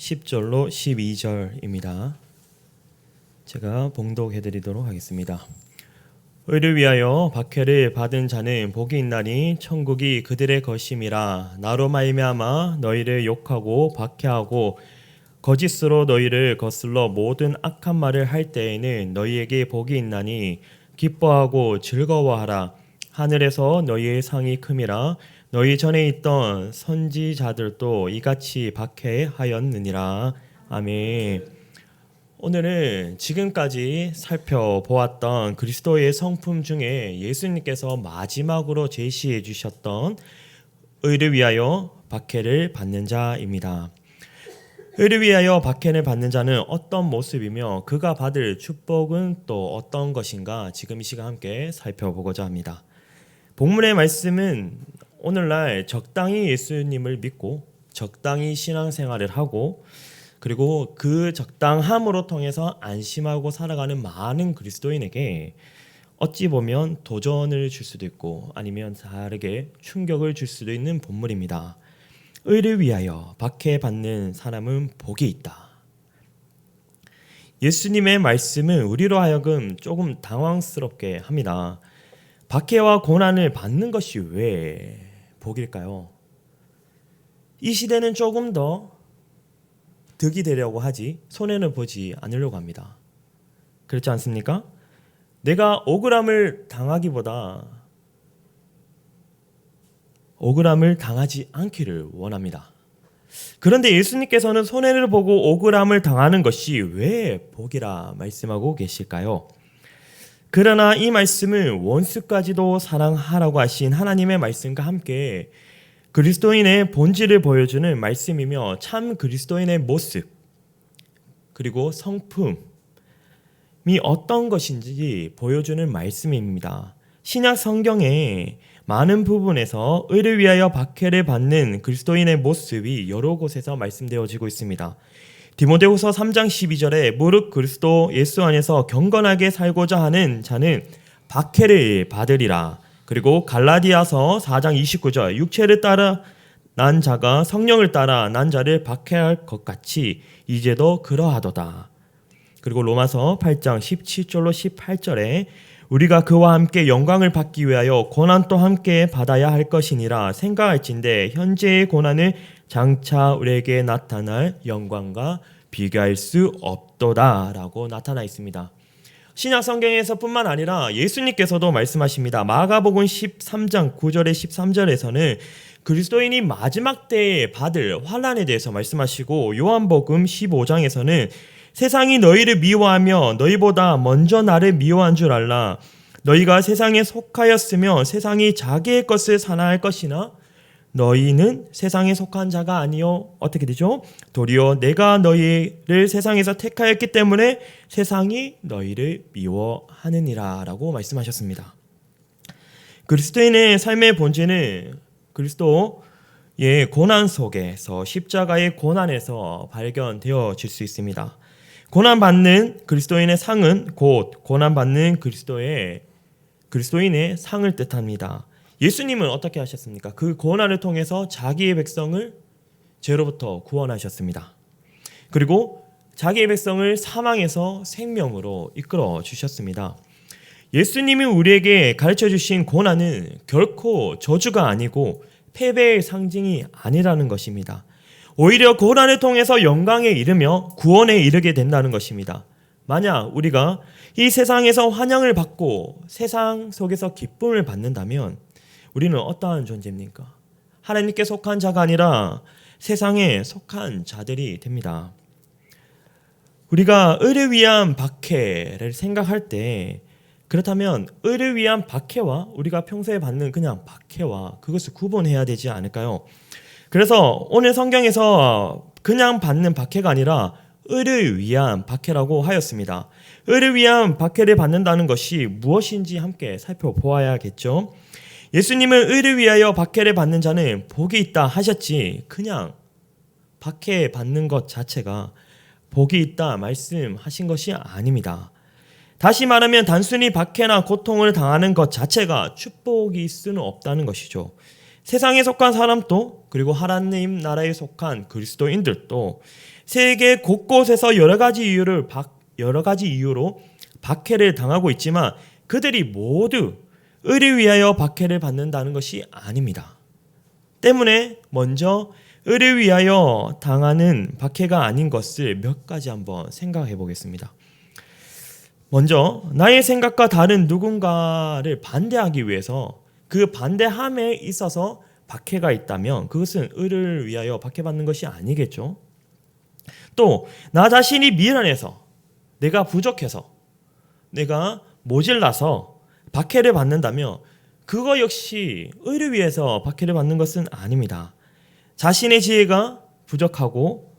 10절로 12절입니다. 제가 봉독해 드리도록 하겠습니다. 의를 위하여 박해를 받은 자는 복이 있나니 천국이 그들의 것임이라. 나로 말미암아 너희를 욕하고 박해하고 거짓으로 너희를 거슬러 모든 악한 말을 할 때에는 너희에게 복이 있나니 기뻐하고 즐거워하라. 하늘에서 너희의 상이 큼이라. 너희 전에 있던 선지자들도 이같이 박해하였느니라. 아멘. 오늘은 지금까지 살펴보았던 그리스도의 성품 중에 예수님께서 마지막으로 제시해 주셨던 의를 위하여 박해를 받는 자입니다. 의를 위하여 박해를 받는 자는 어떤 모습이며 그가 받을 축복은 또 어떤 것인가 지금 이 시간 함께 살펴보고자 합니다. 본문의 말씀은 오늘날 적당히 예수님을 믿고 적당히 신앙생활을 하고 그리고 그 적당함으로 통해서 안심하고 살아가는 많은 그리스도인에게 어찌 보면 도전을 줄 수도 있고 아니면 다르게 충격을 줄 수도 있는 본문입니다. 의를 위하여 박해받는 사람은 복이 있다. 예수님의 말씀은 우리로 하여금 조금 당황스럽게 합니다. 박해와 고난을 받는 것이 왜 복일까요? 이 시대는 조금 더 득이 되려고 하지 손해는 보지 않으려고 합니다. 그렇지 않습니까? 내가 억울함을 당하기보다 억울함을 당하지 않기를 원합니다. 그런데 예수님께서는 손해를 보고 억울함을 당하는 것이 왜 복이라 말씀하고 계실까요? 그러나 이 말씀은 원수까지도 사랑하라고 하신 하나님의 말씀과 함께 그리스도인의 본질을 보여주는 말씀이며 참 그리스도인의 모습 그리고 성품이 어떤 것인지 보여주는 말씀입니다. 신약 성경에 많은 부분에서 의를 위하여 박해를 받는 그리스도인의 모습이 여러 곳에서 말씀되어지고 있습니다. 디모데후서 3장 12절에 무릇 그리스도 예수 안에서 경건하게 살고자 하는 자는 박해를 받으리라. 그리고 갈라디아서 4장 29절 육체를 따라 난 자가 성령을 따라 난 자를 박해할 것 같이 이제도 그러하도다. 그리고 로마서 8장 17절로 18절에 우리가 그와 함께 영광을 받기 위하여 고난도 함께 받아야 할 것이니라 생각할진대 현재의 고난을 장차 우리에게 나타날 영광과 비교할 수 없도다 라고 나타나 있습니다. 신약 성경에서 뿐만 아니라 예수님께서도 말씀하십니다. 마가복음 13장 9절에 13절에서는 그리스도인이 마지막 때에 받을 환난에 대해서 말씀하시고 요한복음 15장에서는 세상이 너희를 미워하며 너희보다 먼저 나를 미워한 줄 알라. 너희가 세상에 속하였으며 세상이 자기의 것을 사나할 것이나 너희는 세상에 속한 자가 아니요 어떻게 되죠? 도리어 내가 너희를 세상에서 택하였기 때문에 세상이 너희를 미워하느니라 라고 말씀하셨습니다. 그리스도인의 삶의 본질은 그리스도의 고난 속에서 십자가의 고난에서 발견되어질 수 있습니다. 고난받는 그리스도인의 상은 곧 고난받는 그리스도인의 상을 뜻합니다. 예수님은 어떻게 하셨습니까? 그 고난을 통해서 자기의 백성을 죄로부터 구원하셨습니다. 그리고 자기의 백성을 사망에서 생명으로 이끌어 주셨습니다. 예수님이 우리에게 가르쳐 주신 고난은 결코 저주가 아니고 패배의 상징이 아니라는 것입니다. 오히려 고난을 통해서 영광에 이르며 구원에 이르게 된다는 것입니다. 만약 우리가 이 세상에서 환영을 받고 세상 속에서 기쁨을 받는다면 우리는 어떠한 존재입니까? 하나님께 속한 자가 아니라 세상에 속한 자들이 됩니다. 우리가 의를 위한 박해를 생각할 때 그렇다면 의를 위한 박해와 우리가 평소에 받는 그냥 박해와 그것을 구분해야 되지 않을까요? 그래서 오늘 성경에서 그냥 받는 박해가 아니라 의를 위한 박해라고 하였습니다. 의를 위한 박해를 받는다는 것이 무엇인지 함께 살펴보아야겠죠. 예수님은 의를 위하여 박해를 받는 자는 복이 있다 하셨지 그냥 박해 받는 것 자체가 복이 있다 말씀하신 것이 아닙니다. 다시 말하면 단순히 박해나 고통을 당하는 것 자체가 축복일 수는 없다는 것이죠. 세상에 속한 사람도 그리고 하나님 나라에 속한 그리스도인들도 세계 곳곳에서 여러 가지 이유로 박해를 당하고 있지만 그들이 모두 의를 위하여 박해를 받는다는 것이 아닙니다. 때문에 먼저 의를 위하여 당하는 박해가 아닌 것을 몇 가지 한번 생각해 보겠습니다. 먼저 나의 생각과 다른 누군가를 반대하기 위해서 그 반대함에 있어서 박해가 있다면 그것은 의를 위하여 박해받는 것이 아니겠죠. 또 나 자신이 미련해서 내가 부족해서 내가 모질라서 박해를 받는다면 그거 역시 의를 위해서 박해를 받는 것은 아닙니다. 자신의 지혜가 부족하고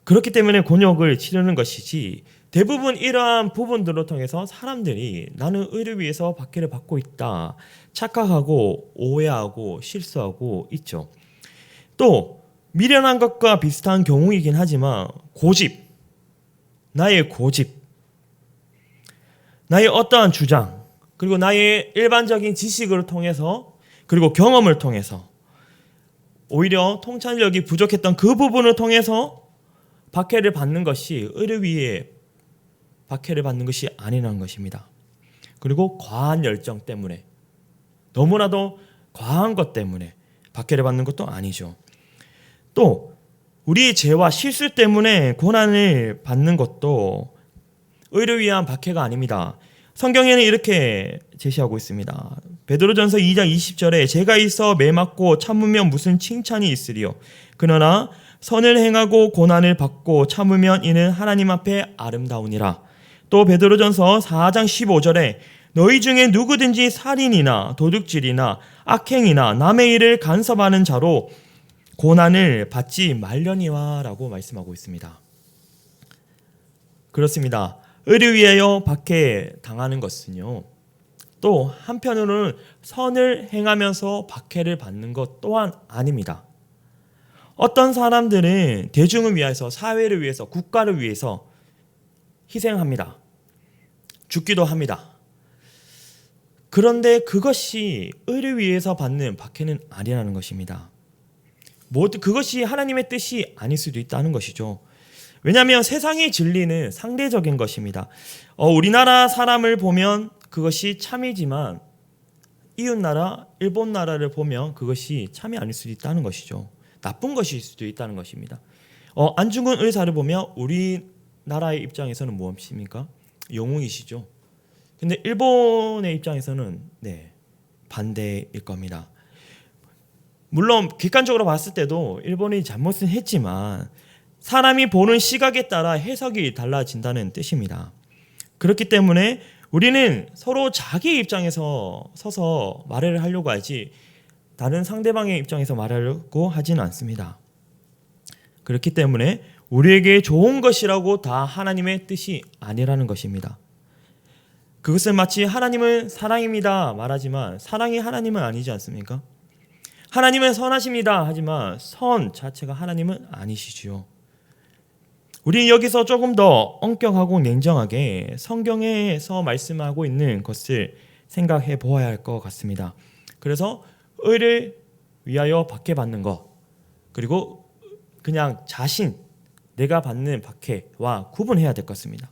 그렇기 때문에 곤욕을 치르는 것이지 대부분 이러한 부분들을 통해서 사람들이 나는 의를 위해서 박해를 받고 있다 착각하고 오해하고 실수하고 있죠. 또 미련한 것과 비슷한 경우이긴 하지만 나의 고집, 나의 어떠한 주장, 그리고 나의 일반적인 지식을 통해서 그리고 경험을 통해서 오히려 통찰력이 부족했던 그 부분을 통해서 박해를 받는 것이 의를 위해 박해를 받는 것이 아니라는 것입니다. 그리고 과한 열정 때문에 너무나도 과한 것 때문에 박해를 받는 것도 아니죠. 또 우리의 죄와 실수 때문에 고난을 받는 것도 의를 위한 박해가 아닙니다. 성경에는 이렇게 제시하고 있습니다. 베드로전서 2장 20절에 죄가 있어 매맞고 참으면 무슨 칭찬이 있으리요. 그러나 선을 행하고 고난을 받고 참으면 이는 하나님 앞에 아름다우니라. 또 베드로전서 4장 15절에 너희 중에 누구든지 살인이나 도둑질이나 악행이나 남의 일을 간섭하는 자로 고난을 받지 말려니와 라고 말씀하고 있습니다. 그렇습니다. 의를 위하여 박해 당하는 것은요. 또 한편으로는 선을 행하면서 박해를 받는 것 또한 아닙니다. 어떤 사람들은 대중을 위해서, 사회를 위해서, 국가를 위해서 희생합니다. 죽기도 합니다. 그런데 그것이 의를 위해서 받는 박해는 아니라는 것입니다. 그것이 하나님의 뜻이 아닐 수도 있다는 것이죠. 왜냐하면 세상의 진리는 상대적인 것입니다. 우리나라 사람을 보면 그것이 참이지만 이웃나라, 일본 나라를 보면 그것이 참이 아닐 수도 있다는 것이죠. 나쁜 것일 수도 있다는 것입니다. 안 죽은 의사를 보면 우리나라의 입장에서는 무엇입니까? 영웅이시죠. 근데 일본의 입장에서는 반대일 겁니다. 물론 객관적으로 봤을 때도 일본이 잘못은 했지만 사람이 보는 시각에 따라 해석이 달라진다는 뜻입니다. 그렇기 때문에 우리는 서로 자기 입장에서 서서 말을 하려고 하지 다른 상대방의 입장에서 말하려고 하지는 않습니다. 그렇기 때문에 우리에게 좋은 것이라고 다 하나님의 뜻이 아니라는 것입니다. 그것은 마치 하나님은 사랑입니다 말하지만 사랑이 하나님은 아니지 않습니까? 하나님은 선하십니다 하지만 선 자체가 하나님은 아니시지요. 우리는 여기서 조금 더 엄격하고 냉정하게 성경에서 말씀하고 있는 것을 생각해 보아야 할 것 같습니다. 그래서 의를 위하여 박해받는 것 그리고 그냥 내가 받는 박해와 구분해야 될 것 같습니다.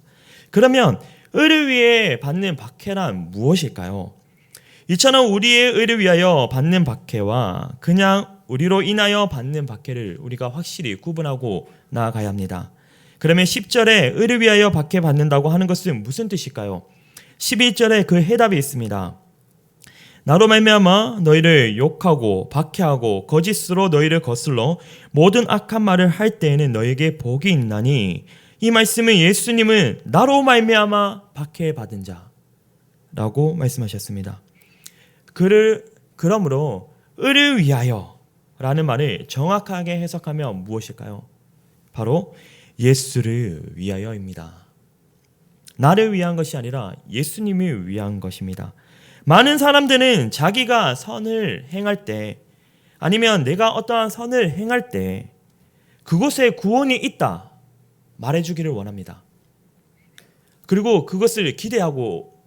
그러면 의를 위해 받는 박해란 무엇일까요? 이처럼 우리의 의를 위하여 받는 박해와 그냥 우리로 인하여 받는 박해를 우리가 확실히 구분하고 나아가야 합니다. 그러면 10절에 의를 위하여 박해받는다고 하는 것은 무슨 뜻일까요? 11절에 그 해답이 있습니다. 나로 말미암아 너희를 욕하고 박해하고 거짓으로 너희를 거슬러 모든 악한 말을 할 때에는 너희에게 복이 있나니 이 말씀은 예수님은 나로 말미암아 박해받은 자라고 말씀하셨습니다. 그러므로 의를 위하여 라는 말을 정확하게 해석하면 무엇일까요? 바로 예수를 위하여입니다. 나를 위한 것이 아니라 예수님을 위한 것입니다. 많은 사람들은 자기가 선을 행할 때 아니면 내가 어떠한 선을 행할 때 그곳에 구원이 있다 말해주기를 원합니다. 그리고 그것을 기대하고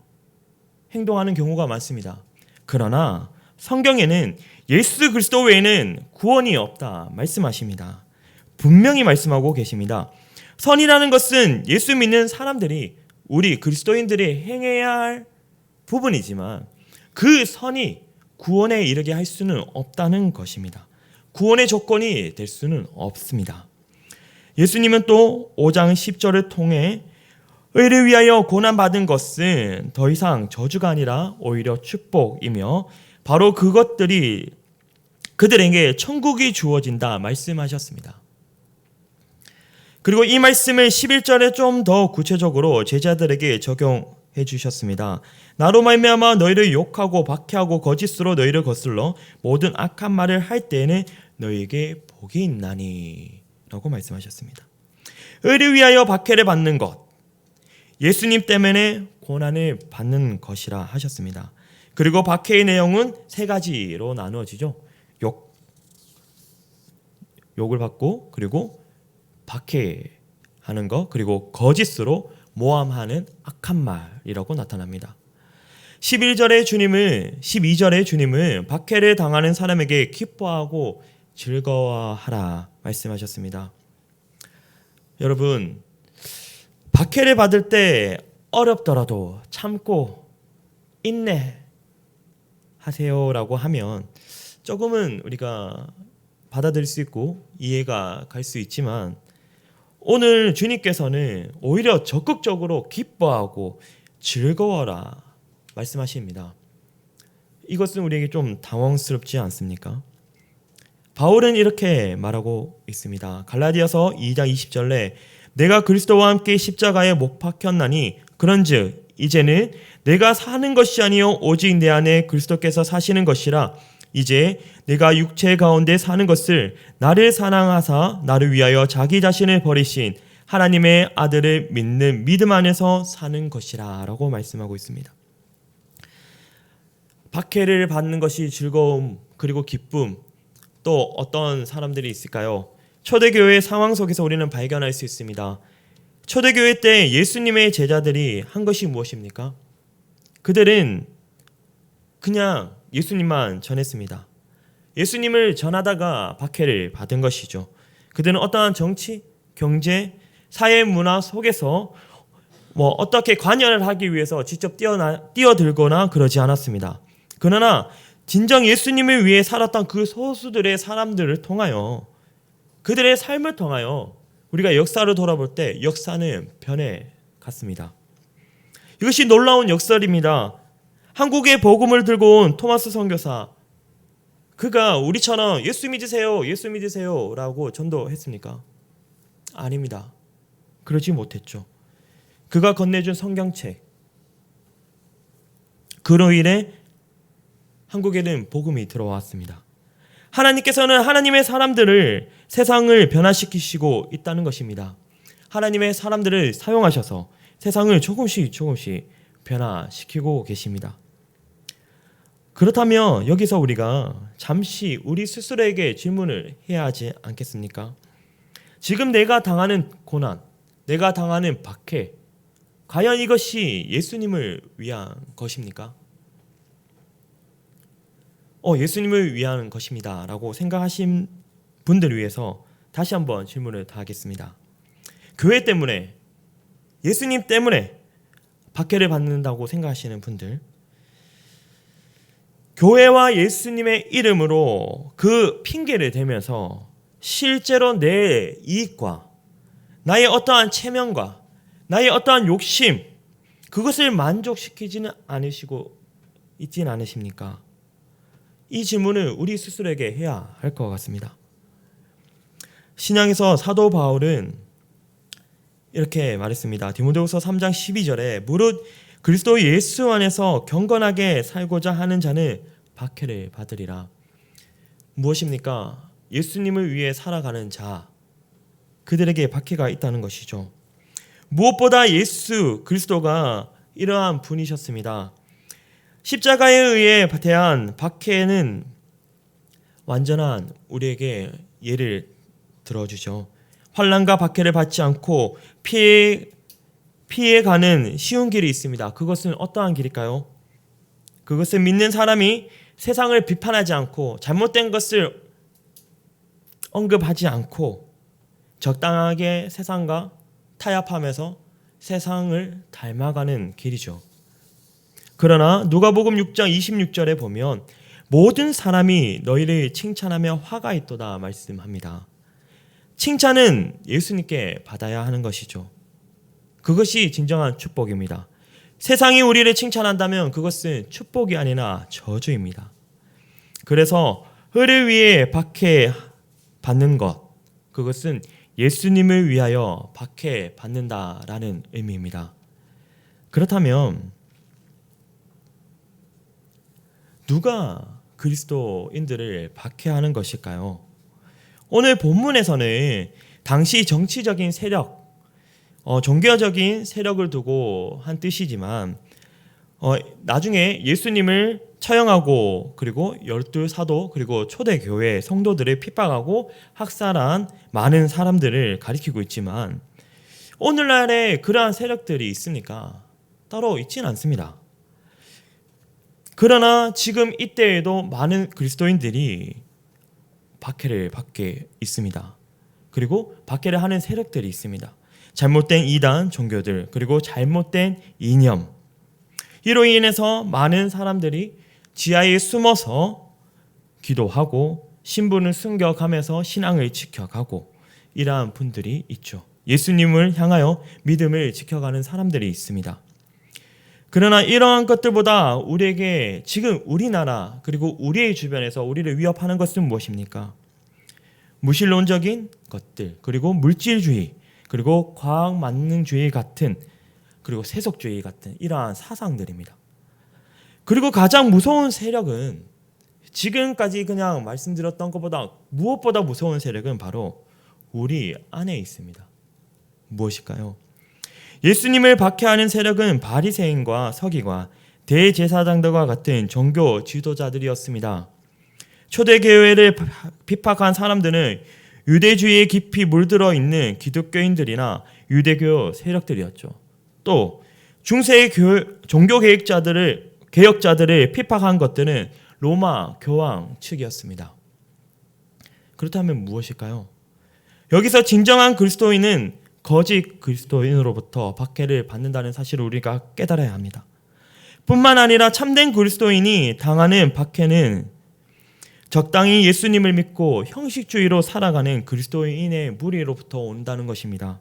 행동하는 경우가 많습니다. 그러나 성경에는 예수 그리스도 외에는 구원이 없다 말씀하십니다. 분명히 말씀하고 계십니다. 선이라는 것은 예수 믿는 사람들이, 우리 그리스도인들이 행해야 할 부분이지만 그 선이 구원에 이르게 할 수는 없다는 것입니다. 구원의 조건이 될 수는 없습니다. 예수님은 또 5장 10절을 통해 의를 위하여 고난받은 것은 더 이상 저주가 아니라 오히려 축복이며 바로 그것들이 그들에게 천국이 주어진다 말씀하셨습니다. 그리고 이 말씀을 11절에 좀 더 구체적으로 제자들에게 적용해 주셨습니다. 나로 말미암아 너희를 욕하고 박해하고 거짓으로 너희를 거슬러 모든 악한 말을 할 때에는 너희에게 복이 있나니 라고 말씀하셨습니다. 의를 위하여 박해를 받는 것, 예수님 때문에 고난을 받는 것이라 하셨습니다. 그리고 박해의 내용은 세 가지로 나누어지죠. 욕을 받고, 그리고 박해하는 것, 그리고 거짓으로 모함하는 악한 말이라고 나타납니다. 12절의 주님은 박해를 당하는 사람에게 기뻐하고 즐거워하라 말씀하셨습니다. 여러분, 박해를 받을 때 어렵더라도 참고 인내하세요라고 하면 조금은 우리가 받아들일 수 있고 이해가 갈 수 있지만, 오늘 주님께서는 오히려 적극적으로 기뻐하고 즐거워라 말씀하십니다. 이것은 우리에게 좀 당황스럽지 않습니까? 바울은 이렇게 말하고 있습니다. 갈라디아서 2장 20절에 내가 그리스도와 함께 십자가에 못 박혔나니 그런즉 이제는 내가 사는 것이 아니요 오직 내 안에 그리스도께서 사시는 것이라. 이제 내가 육체 가운데 사는 것을 나를 사랑하사 나를 위하여 자기 자신을 버리신 하나님의 아들을 믿는 믿음 안에서 사는 것이라 라고 말씀하고 있습니다. 박해를 받는 것이 즐거움 그리고 기쁨, 또 어떤 사람들이 있을까요? 초대교회의 상황 속에서 우리는 발견할 수 있습니다. 초대교회 때 예수님의 제자들이 한 것이 무엇입니까? 그들은 그냥 예수님만 전했습니다. 예수님을 전하다가 박해를 받은 것이죠. 그들은 어떠한 정치, 경제, 사회 문화 속에서 어떻게 관여를 하기 위해서 직접 뛰어들거나 그러지 않았습니다. 그러나 진정 예수님을 위해 살았던 그 소수들의 사람들을 통하여, 그들의 삶을 통하여 우리가 역사를 돌아볼 때 역사는 변해갔습니다. 이것이 놀라운 역설입니다. 한국의 복음을 들고 온 토마스 선교사, 그가 우리처럼 예수 믿으세요 라고 전도했습니까? 아닙니다. 그러지 못했죠. 그가 건네준 성경책, 그로 인해 한국에는 복음이 들어왔습니다. 하나님께서는 하나님의 사람들을, 세상을 변화시키시고 있다는 것입니다. 하나님의 사람들을 사용하셔서 세상을 조금씩 변화시키고 계십니다. 그렇다면 여기서 우리가 잠시 우리 스스로에게 질문을 해야 하지 않겠습니까? 지금 내가 당하는 고난, 내가 당하는 박해, 과연 이것이 예수님을 위한 것입니까? 예수님을 위한 것입니다 라고 생각하신 분들을 위해서 다시 한번 질문을 하겠습니다. 교회 때문에, 예수님 때문에 박해를 받는다고 생각하시는 분들, 교회와 예수님의 이름으로 그 핑계를 대면서 실제로 내 이익과 나의 어떠한 체면과 나의 어떠한 욕심, 그것을 만족시키지는 않으시고 있진 않으십니까? 이 질문을 우리 스스로에게 해야 할 것 같습니다. 신약에서 사도 바울은 이렇게 말했습니다. 디모데후서 3장 12절에 무릇 그리스도 예수 안에서 경건하게 살고자 하는 자는 박해를 받으리라. 무엇입니까? 예수님을 위해 살아가는 자, 그들에게 박해가 있다는 것이죠. 무엇보다 예수 그리스도가 이러한 분이셨습니다. 십자가에 의해 대한 박해는 완전한 우리에게 예를 들어주죠. 환난과 박해를 받지 않고 피해가는 쉬운 길이 있습니다. 그것은 어떠한 길일까요? 그것은 믿는 사람이 세상을 비판하지 않고 잘못된 것을 언급하지 않고 적당하게 세상과 타협하면서 세상을 닮아가는 길이죠. 그러나 누가복음 6장 26절에 보면 모든 사람이 너희를 칭찬하며 화가 있도다 말씀합니다. 칭찬은 예수님께 받아야 하는 것이죠. 그것이 진정한 축복입니다. 세상이 우리를 칭찬한다면 그것은 축복이 아니라 저주입니다. 그래서 을을 위해 박해받는 것, 그것은 예수님을 위하여 박해받는다라는 의미입니다. 그렇다면 누가 그리스도인들을 박해하는 것일까요? 오늘 본문에서는 당시 정치적인 세력, 종교적인 세력을 두고 한 뜻이지만 나중에 예수님을 처형하고 그리고 12사도 그리고 초대교회 성도들을 핍박하고 학살한 많은 사람들을 가리키고 있지만 오늘날에 그러한 세력들이 있으니까 따로 있지는 않습니다. 그러나 지금 이때에도 많은 그리스도인들이 박해를 받게 있습니다. 그리고 박해를 하는 세력들이 있습니다. 잘못된 이단 종교들 그리고 잘못된 이념, 이로 인해서 많은 사람들이 지하에 숨어서 기도하고 신분을 숨겨가면서 신앙을 지켜가고 이러한 분들이 있죠. 예수님을 향하여 믿음을 지켜가는 사람들이 있습니다. 그러나 이러한 것들보다 우리에게 지금 우리나라 그리고 우리의 주변에서 우리를 위협하는 것은 무엇입니까? 무신론적인 것들, 그리고 물질주의, 그리고 과학만능주의 같은, 그리고 세속주의 같은 이러한 사상들입니다. 그리고 가장 무서운 세력은 지금까지 그냥 말씀드렸던 것보다 무엇보다 무서운 세력은 바로 우리 안에 있습니다. 무엇일까요? 예수님을 박해하는 세력은 바리새인과 서기관, 대제사장들과 같은 종교 지도자들이었습니다. 초대교회를 비판한 사람들은 유대주의에 깊이 물들어 있는 기독교인들이나 유대교 세력들이었죠. 또 중세의 종교개혁자들을 비판한 것들은 로마 교황 측이었습니다. 그렇다면 무엇일까요? 여기서 진정한 그리스도인은 거짓 그리스도인으로부터 박해를 받는다는 사실을 우리가 깨달아야 합니다. 뿐만 아니라 참된 그리스도인이 당하는 박해는 적당히 예수님을 믿고 형식주의로 살아가는 그리스도인의 무리로부터 온다는 것입니다.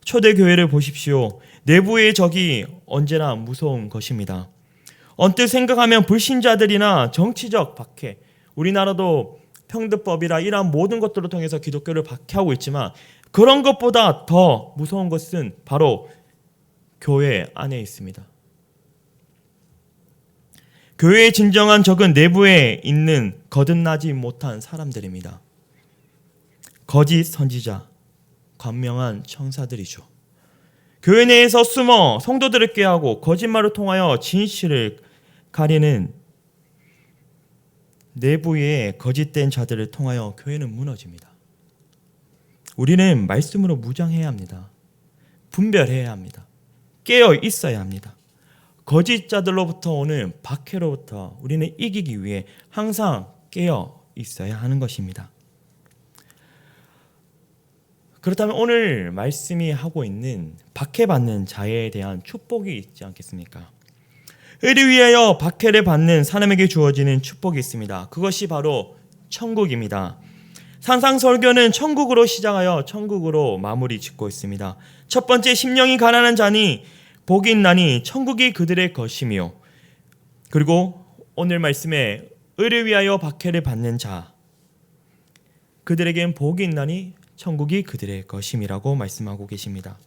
초대교회를 보십시오. 내부의 적이 언제나 무서운 것입니다. 언뜻 생각하면 불신자들이나 정치적 박해, 우리나라도 평등법이라 이러한 모든 것들을 통해서 기독교를 박해하고 있지만 그런 것보다 더 무서운 것은 바로 교회 안에 있습니다. 교회의 진정한 적은 내부에 있는 거듭나지 못한 사람들입니다. 거짓 선지자, 관명한 천사들이죠. 교회 내에서 숨어 성도들을 꾀하고 거짓말을 통하여 진실을 가리는 내부의 거짓된 자들을 통하여 교회는 무너집니다. 우리는 말씀으로 무장해야 합니다. 분별해야 합니다. 깨어 있어야 합니다. 거짓자들로부터 오는 박해로부터 우리는 이기기 위해 항상 깨어 있어야 하는 것입니다. 그렇다면 오늘 말씀이 하고 있는 박해받는 자에 대한 축복이 있지 않겠습니까? 의를 위하여 박해를 받는 사람에게 주어지는 축복이 있습니다. 그것이 바로 천국입니다. 산상설교는 천국으로 시작하여 천국으로 마무리 짓고 있습니다. 첫 번째, 심령이 가난한 자니 복이 있나니 천국이 그들의 것이며, 그리고 오늘 말씀에 의를 위하여 박해를 받는 자, 그들에겐 복이 있나니 천국이 그들의 것임이라고 말씀하고 계십니다.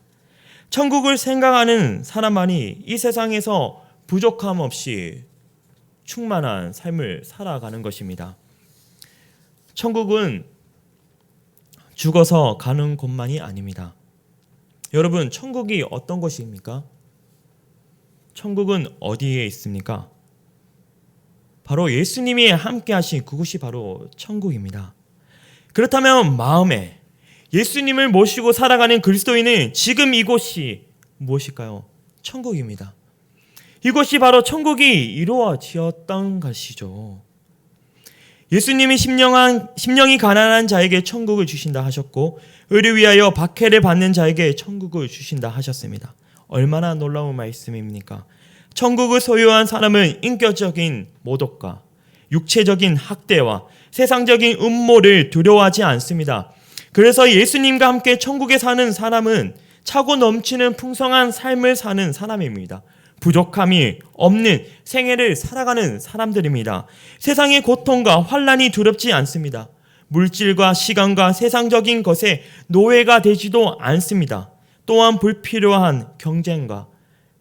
천국을 생각하는 사람만이 이 세상에서 부족함 없이 충만한 삶을 살아가는 것입니다. 천국은 죽어서 가는 곳만이 아닙니다. 여러분, 천국이 어떤 것입니까? 천국은 어디에 있습니까? 바로 예수님이 함께 하신 그곳이 바로 천국입니다. 그렇다면 마음에 예수님을 모시고 살아가는 그리스도인은 지금 이곳이 무엇일까요? 천국입니다. 이것이 바로 천국이 이루어지었던 것이죠. 예수님이 심령이 가난한 자에게 천국을 주신다 하셨고 의를 위하여 박해를 받는 자에게 천국을 주신다 하셨습니다. 얼마나 놀라운 말씀입니까? 천국을 소유한 사람은 인격적인 모독과 육체적인 학대와 세상적인 음모를 두려워하지 않습니다. 그래서 예수님과 함께 천국에 사는 사람은 차고 넘치는 풍성한 삶을 사는 사람입니다. 부족함이 없는 생애를 살아가는 사람들입니다. 세상의 고통과 환난이 두렵지 않습니다. 물질과 시간과 세상적인 것에 노예가 되지도 않습니다. 또한 불필요한 경쟁과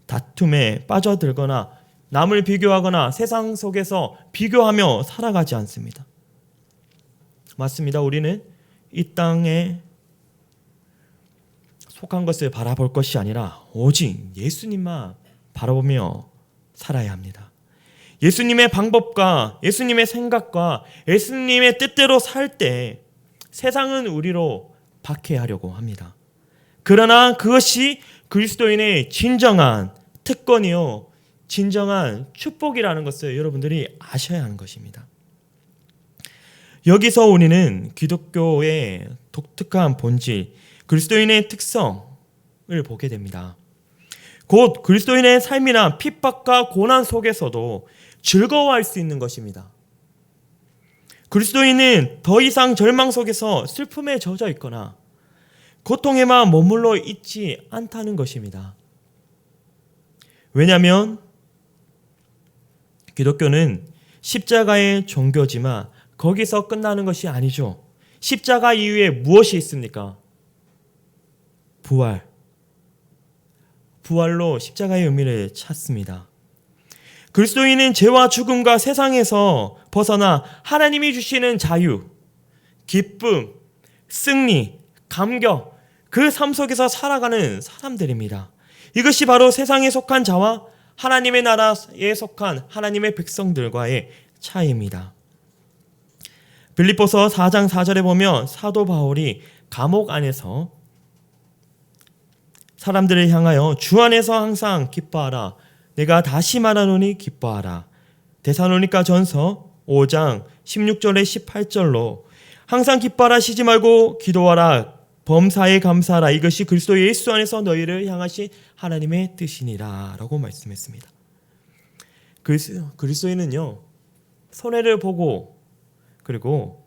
다툼에 빠져들거나 남을 비교하거나 세상 속에서 비교하며 살아가지 않습니다. 맞습니다. 우리는 이 땅에 속한 것을 바라볼 것이 아니라 오직 예수님만 바라보며 살아야 합니다. 예수님의 방법과 예수님의 생각과 예수님의 뜻대로 살 때 세상은 우리로 박해하려고 합니다. 그러나 그것이 그리스도인의 진정한 특권이요, 진정한 축복이라는 것을 여러분들이 아셔야 하는 것입니다. 여기서 우리는 기독교의 독특한 본질, 그리스도인의 특성을 보게 됩니다. 곧 그리스도인의 삶이나 핍박과 고난 속에서도 즐거워할 수 있는 것입니다. 그리스도인은 더 이상 절망 속에서 슬픔에 젖어 있거나 고통에만 머물러 있지 않다는 것입니다. 왜냐하면 기독교는 십자가의 종교지만 거기서 끝나는 것이 아니죠. 십자가 이후에 무엇이 있습니까? 부활로 십자가의 의미를 찾습니다. 그리스도인은 죄와 죽음과 세상에서 벗어나 하나님이 주시는 자유, 기쁨, 승리, 감격, 그 삶 속에서 살아가는 사람들입니다. 이것이 바로 세상에 속한 자와 하나님의 나라에 속한 하나님의 백성들과의 차이입니다. 빌립보서 4장 4절에 보면 사도 바울이 감옥 안에서 사람들을 향하여 주 안에서 항상 기뻐하라. 내가 다시 말하노니 기뻐하라. 데살로니가 전서 5장 16절에 18절로 항상 기뻐하라, 쉬지 말고 기도하라, 범사에 감사하라. 이것이 그리스도 예수 안에서 너희를 향하신 하나님의 뜻이니라 라고 말씀했습니다. 그리스도인은요, 손해를 보고 그리고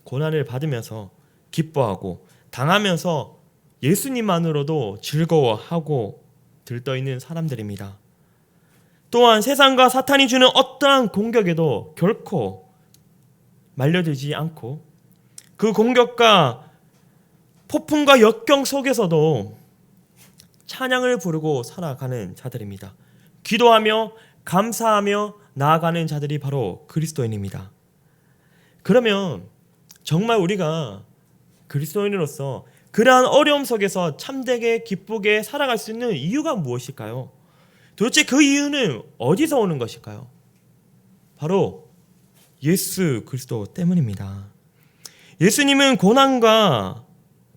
고난을 받으면서 기뻐하고 당하면서 예수님만으로도 즐거워하고 들떠있는 사람들입니다. 또한 세상과 사탄이 주는 어떠한 공격에도 결코 말려들지 않고 그 공격과 폭풍과 역경 속에서도 찬양을 부르고 살아가는 자들입니다. 기도하며 감사하며 나아가는 자들이 바로 그리스도인입니다. 그러면 정말 우리가 그리스도인으로서 그러한 어려움 속에서 참되게 기쁘게 살아갈 수 있는 이유가 무엇일까요? 도대체 그 이유는 어디서 오는 것일까요? 바로 예수 그리스도 때문입니다. 예수님은 고난과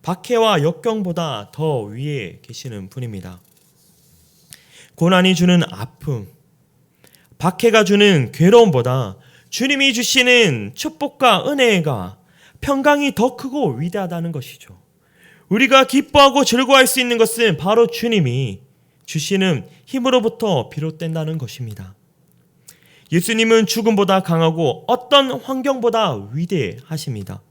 박해와 역경보다 더 위에 계시는 분입니다. 고난이 주는 아픔, 박해가 주는 괴로움보다 주님이 주시는 축복과 은혜가 평강이 더 크고 위대하다는 것이죠. 우리가 기뻐하고 즐거워할 수 있는 것은 바로 주님이 주시는 힘으로부터 비롯된다는 것입니다. 예수님은 죽음보다 강하고 어떤 환경보다 위대하십니다.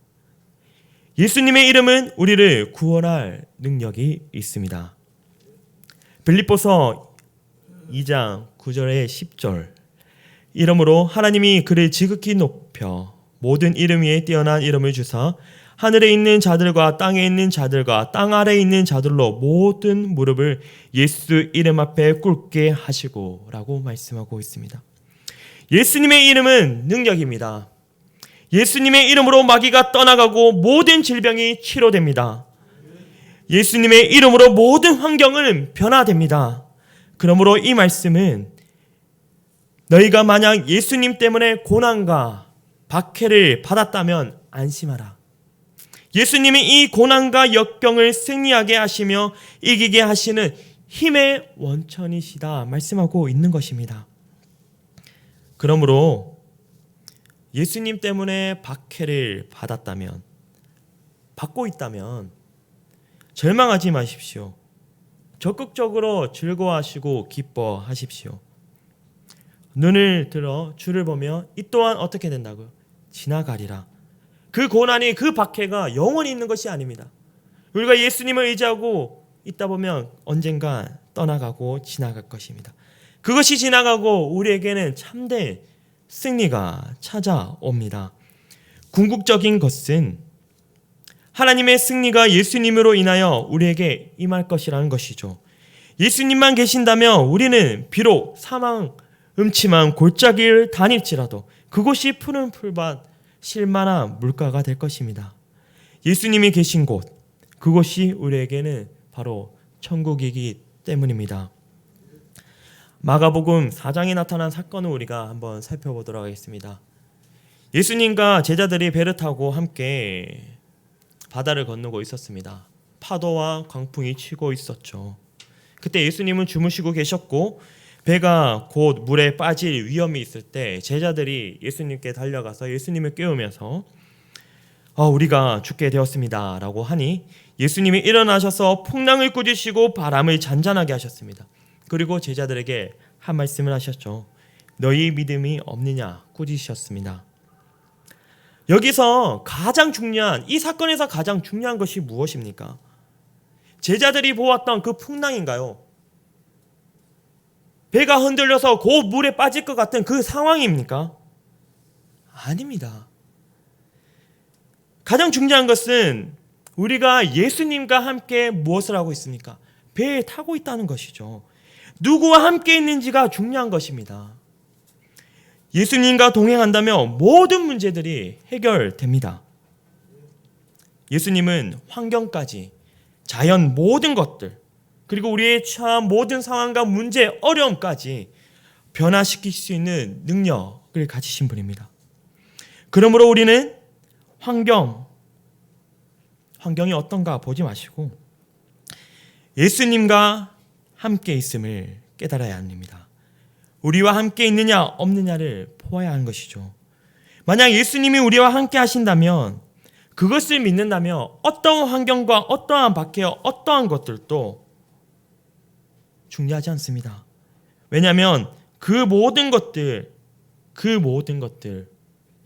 예수님의 이름은 우리를 구원할 능력이 있습니다. 빌립보서 2장 9절에 10절 이러므로 하나님이 그를 지극히 높여 모든 이름 위에 뛰어난 이름을 주사 하늘에 있는 자들과 땅에 있는 자들과 땅 아래에 있는 자들로 모든 무릎을 예수 이름 앞에 꿇게 하시고 라고 말씀하고 있습니다. 예수님의 이름은 능력입니다. 예수님의 이름으로 마귀가 떠나가고 모든 질병이 치료됩니다. 예수님의 이름으로 모든 환경은 변화됩니다. 그러므로 이 말씀은 너희가 만약 예수님 때문에 고난과 박해를 받았다면 안심하라. 예수님이 이 고난과 역경을 승리하게 하시며 이기게 하시는 힘의 원천이시다 말씀하고 있는 것입니다. 그러므로 예수님 때문에 박해를 받고 있다면 절망하지 마십시오. 적극적으로 즐거워하시고 기뻐하십시오. 눈을 들어 주를 보며 이 또한 어떻게 된다고요? 지나가리라. 그 고난이, 그 박해가 영원히 있는 것이 아닙니다. 우리가 예수님을 의지하고 있다 보면 언젠가 떠나가고 지나갈 것입니다. 그것이 지나가고 우리에게는 참된 승리가 찾아옵니다. 궁극적인 것은 하나님의 승리가 예수님으로 인하여 우리에게 임할 것이라는 것이죠. 예수님만 계신다면 우리는 비록 사망 음침한 골짜기를 다닐지라도 그곳이 푸른 풀밭 실만한 물가가 될 것입니다. 예수님이 계신 곳, 그곳이 우리에게는 바로 천국이기 때문입니다. 마가복음 4장에 나타난 사건을 우리가 한번 살펴보도록 하겠습니다. 예수님과 제자들이 배를 타고 함께 바다를 건너고 있었습니다. 파도와 광풍이 치고 있었죠. 그때 예수님은 주무시고 계셨고 배가 곧 물에 빠질 위험이 있을 때 제자들이 예수님께 달려가서 예수님을 깨우면서 우리가 죽게 되었습니다 라고 하니 예수님이 일어나셔서 풍랑을 꾸짖으시고 바람을 잔잔하게 하셨습니다. 그리고 제자들에게 한 말씀을 하셨죠. 너희 믿음이 없느냐 꾸짖으셨습니다. 여기서 이 사건에서 가장 중요한 것이 무엇입니까? 제자들이 보았던 그 풍랑인가요? 배가 흔들려서 곧 물에 빠질 것 같은 그 상황입니까? 아닙니다. 가장 중요한 것은 우리가 예수님과 함께 무엇을 하고 있습니까? 배에 타고 있다는 것이죠. 누구와 함께 있는지가 중요한 것입니다. 예수님과 동행한다면 모든 문제들이 해결됩니다. 예수님은 환경까지, 자연 모든 것들, 그리고 우리의 처한 모든 상황과 문제, 어려움까지 변화시킬 수 있는 능력을 가지신 분입니다. 그러므로 우리는 환경이 어떤가 보지 마시고 예수님과 함께 있음을 깨달아야 합니다. 우리와 함께 있느냐 없느냐를 보아야 하는 것이죠. 만약 예수님이 우리와 함께 하신다면, 그것을 믿는다면 어떠한 환경과 어떠한 박해와 어떠한 것들도 중요하지 않습니다. 왜냐하면 그 모든 것들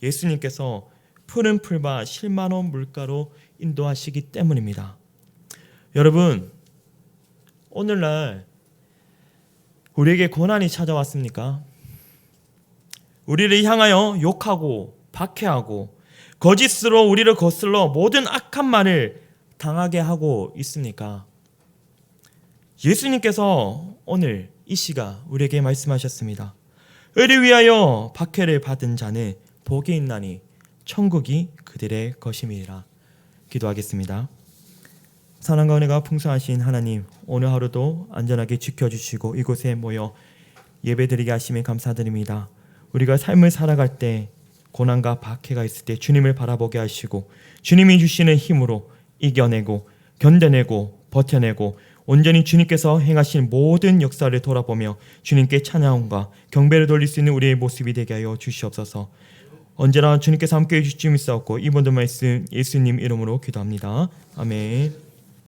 예수님께서 푸른 풀밭 실만한 물가로 인도하시기 때문입니다. 여러분, 오늘날 우리에게 고난이 찾아왔습니까? 우리를 향하여 욕하고 박해하고 거짓으로 우리를 거슬러 모든 악한 말을 당하게 하고 있습니까? 예수님께서 오늘 이 시가 우리에게 말씀하셨습니다. 의를 위하여 박해를 받은 자는 복이 있나니 천국이 그들의 것임이라. 기도하겠습니다. 사랑과 은혜가 풍성하신 하나님, 오늘 하루도 안전하게 지켜주시고 이곳에 모여 예배드리게 하시면 감사드립니다. 우리가 삶을 살아갈 때 고난과 박해가 있을 때 주님을 바라보게 하시고 주님이 주시는 힘으로 이겨내고 견뎌내고 버텨내고 온전히 주님께서 행하신 모든 역사를 돌아보며 주님께 찬양과 경배를 돌릴 수 있는 우리의 모습이 되게 하여 주시옵소서. 언제나 주님께서 함께해 주심이 있사옵고 이 모든 말씀 예수님 이름으로 기도합니다. 아멘.